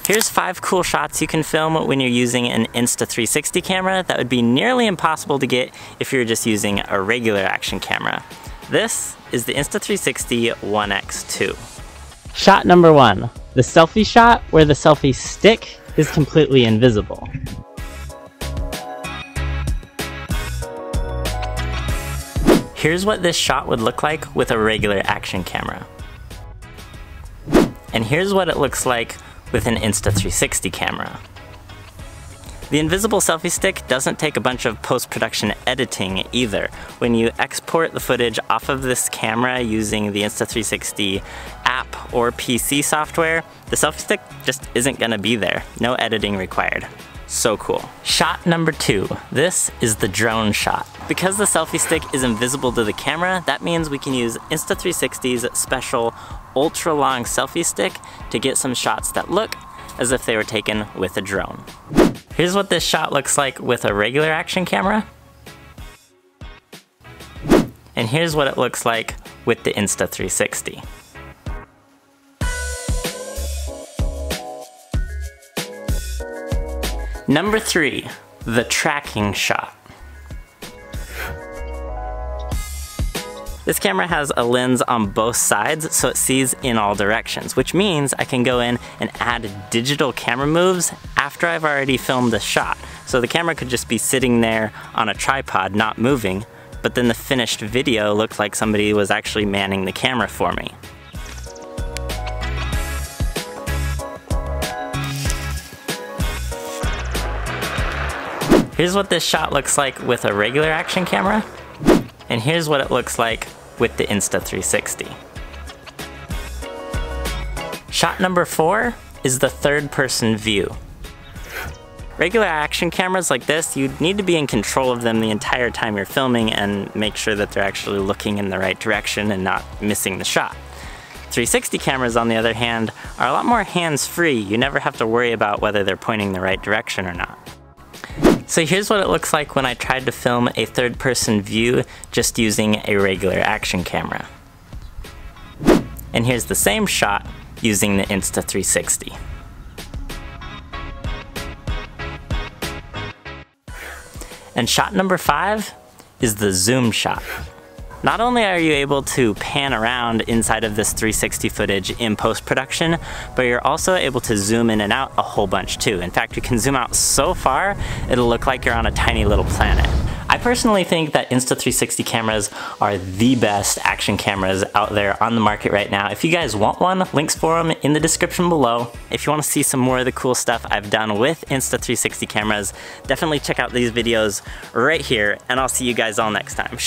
Here's 5 cool shots you can film when you're using an Insta360 camera that would be nearly impossible to get if you were just using a regular action camera. This is the Insta360 1X2. Shot number 1, the selfie shot where the selfie stick is completely invisible. Here's what this shot would look like with a regular action camera. And here's what it looks like with an Insta360 camera. The invisible selfie stick doesn't take a bunch of post-production editing either. When you export the footage off of this camera using the Insta360 app or PC software, the selfie stick just isn't gonna be there. No editing required. So cool. Shot number 2. This is the drone shot. Because the selfie stick is invisible to the camera, that means we can use Insta360's special ultra-long selfie stick to get some shots that look as if they were taken with a drone. Here's what this shot looks like with a regular action camera. And here's what it looks like with the Insta360. Number 3, the tracking shot. This camera has a lens on both sides, so it sees in all directions, which means I can go in and add digital camera moves after I've already filmed the shot. So the camera could just be sitting there on a tripod, not moving, but then the finished video looked like somebody was actually manning the camera for me. Here's what this shot looks like with a regular action camera, and here's what it looks like with the Insta360. Shot number 4 is the third-person view. Regular action cameras like this, you need to be in control of them the entire time you're filming and make sure that they're actually looking in the right direction and not missing the shot. 360 cameras, on the other hand, are a lot more hands-free. You never have to worry about whether they're pointing the right direction or not. So here's what it looks like when I tried to film a third-person view just using a regular action camera. And here's the same shot using the Insta360. And shot number 5 is the zoom shot. Not only are you able to pan around inside of this 360 footage in post-production, but you're also able to zoom in and out a whole bunch too. In fact, you can zoom out so far, it'll look like you're on a tiny little planet. I personally think that Insta360 cameras are the best action cameras out there on the market right now. If you guys want one, links for them in the description below. If you want to see some more of the cool stuff I've done with Insta360 cameras, definitely check out these videos right here, and I'll see you guys all next time.